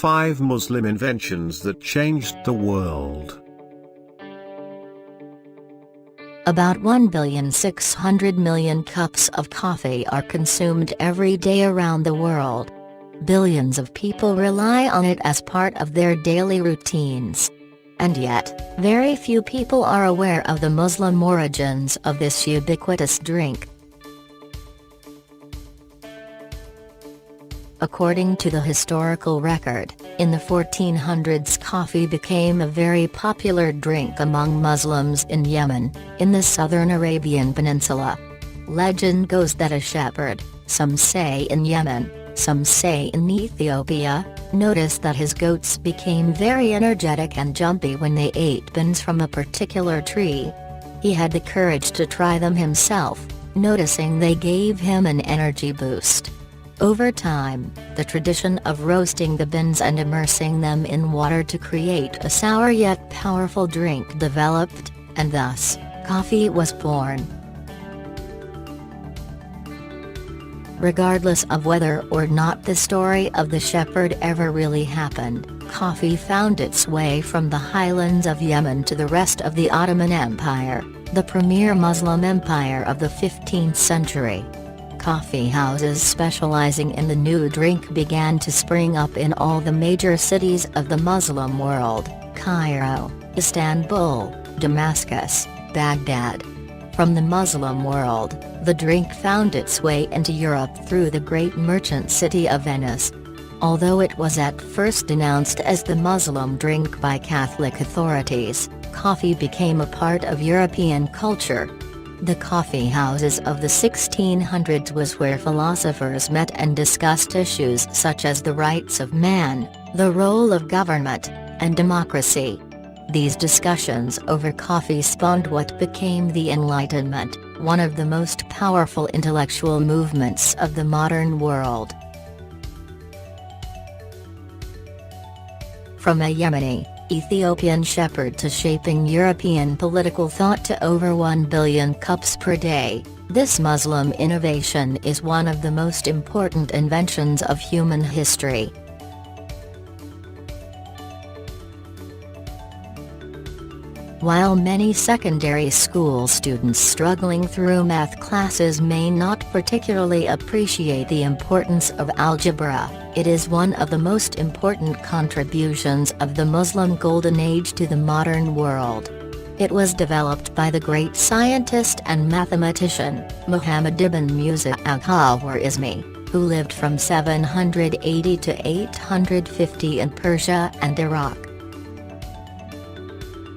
5 Muslim inventions that changed the world. About 1,600,000,000 cups of coffee are consumed every day around the world. Billions of people rely on it as part of their daily routines. And yet, very few people are aware of the Muslim origins of this ubiquitous drink. According to the historical record, in the 1400s coffee became a very popular drink among Muslims in Yemen, in the southern Arabian Peninsula. Legend goes that a shepherd, some say in Yemen, some say in Ethiopia, noticed that his goats became very energetic and jumpy when they ate beans from a particular tree. He had the courage to try them himself, noticing they gave him an energy boost. Over time, the tradition of roasting the beans and immersing them in water to create a sour yet powerful drink developed, and thus, coffee was born. Regardless of whether or not the story of the shepherd ever really happened, coffee found its way from the highlands of Yemen to the rest of the Ottoman Empire, the premier Muslim empire of the 15th century. Coffee houses specializing in the new drink began to spring up in all the major cities of the Muslim world: Cairo, Istanbul, Damascus, Baghdad. From the Muslim world, the drink found its way into Europe through the great merchant city of Venice. Although it was at first denounced as the Muslim drink by Catholic authorities, coffee became a part of European culture. The coffee houses of the 1600s was where philosophers met and discussed issues such as the rights of man, the role of government, and democracy. These discussions over coffee spawned what became the Enlightenment, one of the most powerful intellectual movements of the modern world. From a Yemeni, Ethiopian shepherd to shaping European political thought to over 1 billion cups per day, this Muslim innovation is one of the most important inventions of human history. While many secondary school students struggling through math classes may not particularly appreciate the importance of algebra, it is one of the most important contributions of the Muslim Golden Age to the modern world. It was developed by the great scientist and mathematician, Muhammad ibn Musa al-Khwarizmi, who lived from 780 to 850 in Persia and Iraq.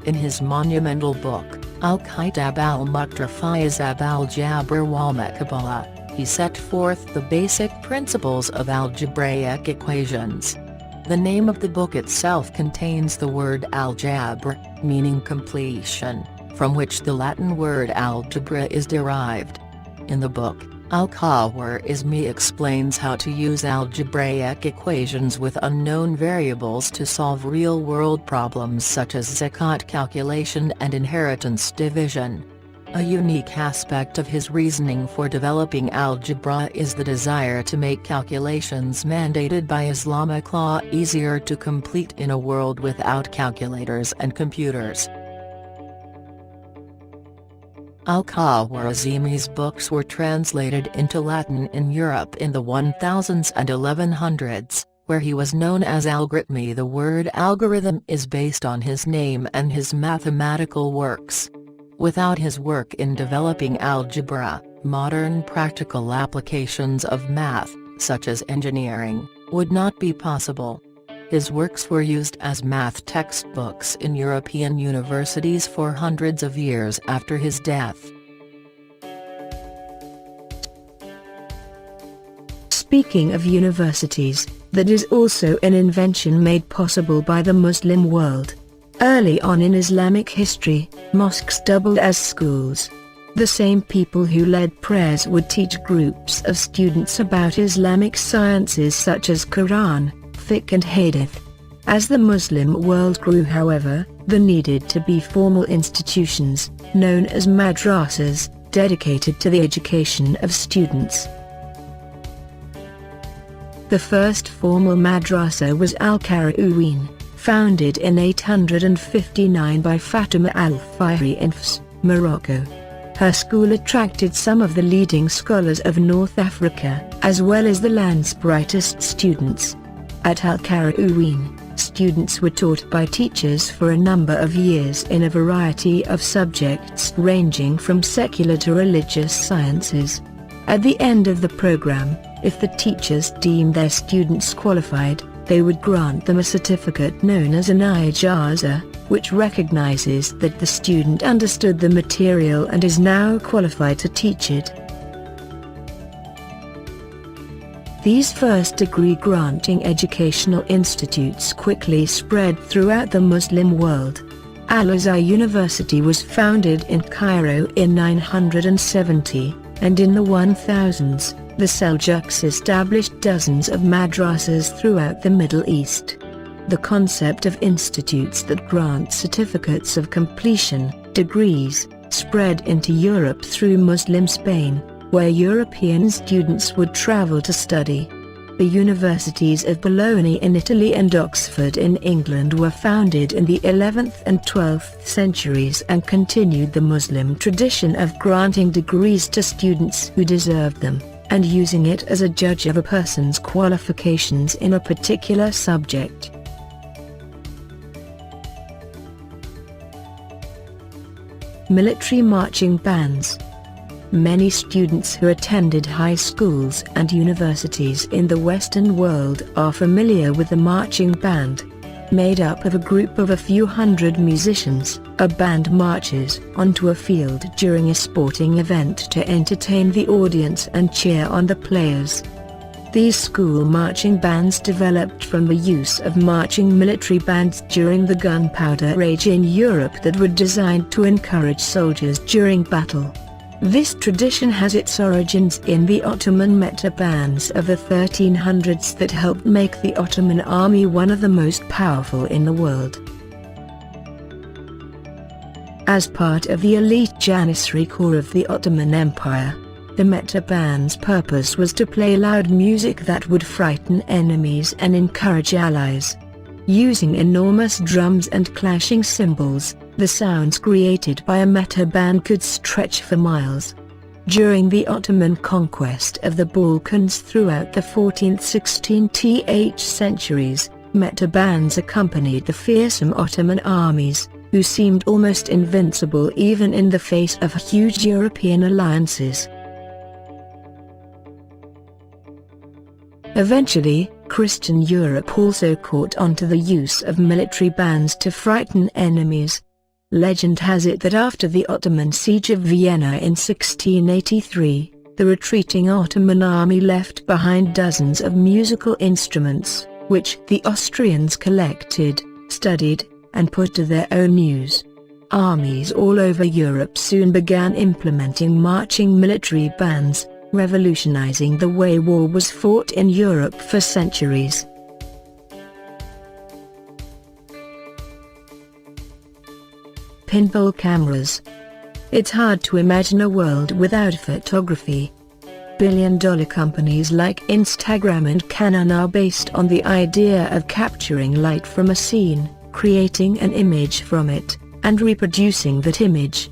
In his monumental book, Al-Kitab al-Muqtafiyazab al-Jabr wal-Maqabala, he set forth the basic principles of algebraic equations. The name of the book itself contains the word al-Jabr, meaning completion, from which the Latin word algebra is derived. In the book, Al-Khwarizmi explains how to use algebraic equations with unknown variables to solve real-world problems such as zakat calculation and inheritance division. A unique aspect of his reasoning for developing algebra is the desire to make calculations mandated by Islamic law easier to complete in a world without calculators and computers. Al-Khwarizmi's books were translated into Latin in Europe in the 1000s and 1100s, where he was known as Algoritmi. The word algorithm is based on his name and his mathematical works. Without his work in developing algebra, modern practical applications of math, such as engineering, would not be possible. His works were used as math textbooks in European universities for hundreds of years after his death. Speaking of universities, that is also an invention made possible by the Muslim world. Early on in Islamic history, mosques doubled as schools. The same people who led prayers would teach groups of students about Islamic sciences such as Quran, fiqh and hadith. As the Muslim world grew, however, there needed to be formal institutions, known as madrasas, dedicated to the education of students. The first formal madrasa was Al-Qarawiyyin, founded in 859 by Fatima al-Fihri in Fes, Morocco. Her school attracted some of the leading scholars of North Africa, as well as the land's brightest students. At Al-Qarawiyyin, students were taught by teachers for a number of years in a variety of subjects ranging from secular to religious sciences. At the end of the program, if the teachers deemed their students qualified, they would grant them a certificate known as an ijaza, which recognizes that the student understood the material and is now qualified to teach it. These first-degree granting educational institutes quickly spread throughout the Muslim world. Al-Azhar University was founded in Cairo in 970, and in the 1000s, the Seljuks established dozens of madrasas throughout the Middle East. The concept of institutes that grant certificates of completion, degrees, spread into Europe through Muslim Spain, where European students would travel to study. The universities of Bologna in Italy and Oxford in England were founded in the 11th and 12th centuries and continued the Muslim tradition of granting degrees to students who deserved them, and using it as a judge of a person's qualifications in a particular subject. Military marching bands. Many students who attended high schools and universities in the Western world are familiar with the marching band. Made up of a group of a few hundred musicians, a band marches onto a field during a sporting event to entertain the audience and cheer on the players. These school marching bands developed from the use of marching military bands during the gunpowder age in Europe that were designed to encourage soldiers during battle. This tradition has its origins in the Ottoman Meta bands of the 1300s that helped make the Ottoman army one of the most powerful in the world. As part of the elite Janissary corps of the Ottoman Empire, the Meta band's purpose was to play loud music that would frighten enemies and encourage allies. Using enormous drums and clashing cymbals, the sounds created by a Meta band could stretch for miles. During the Ottoman conquest of the Balkans throughout the 14th–16th centuries, Meta bands accompanied the fearsome Ottoman armies, who seemed almost invincible even in the face of huge European alliances. Eventually, Christian Europe also caught on to the use of military bands to frighten enemies. Legend has it that after the Ottoman siege of Vienna in 1683, the retreating Ottoman army left behind dozens of musical instruments, which the Austrians collected, studied, and put to their own use. Armies all over Europe soon began implementing marching military bands, revolutionizing the way war was fought in Europe for centuries. Pinhole cameras. It's hard to imagine a world without photography. Billion-dollar companies like Instagram and Canon are based on the idea of capturing light from a scene, creating an image from it, and reproducing that image.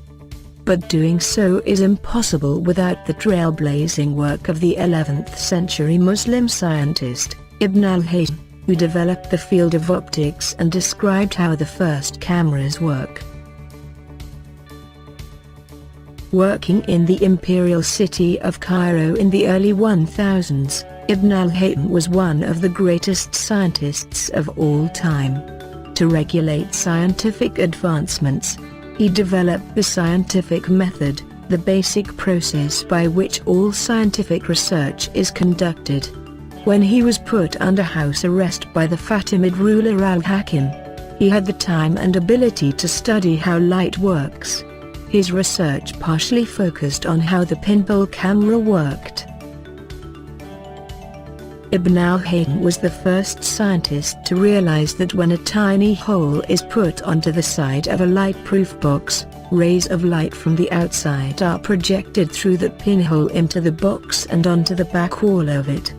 But doing so is impossible without the trailblazing work of the 11th century Muslim scientist, Ibn al-Haytham, who developed the field of optics and described how the first cameras work. Working in the imperial city of Cairo in the early 1000s, Ibn al-Haytham was one of the greatest scientists of all time. To regulate scientific advancements, he developed the scientific method, the basic process by which all scientific research is conducted. When he was put under house arrest by the Fatimid ruler al-Hakim, he had the time and ability to study how light works. His research partially focused on how the pinhole camera worked. Ibn al-Haytham was the first scientist to realize that when a tiny hole is put onto the side of a light-proof box, rays of light from the outside are projected through that pinhole into the box and onto the back wall of it.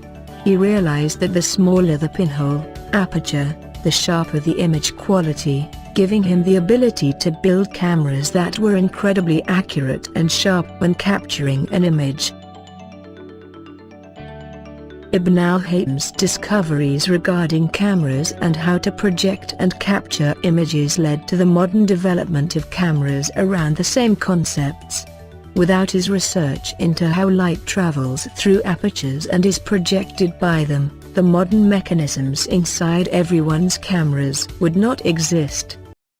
He realized that the smaller the pinhole, aperture, the sharper the image quality, giving him the ability to build cameras that were incredibly accurate and sharp when capturing an image. Ibn al-Haytham's discoveries regarding cameras and how to project and capture images led to the modern development of cameras around the same concepts. Without his research into how light travels through apertures and is projected by them, the modern mechanisms inside everyone's cameras would not exist.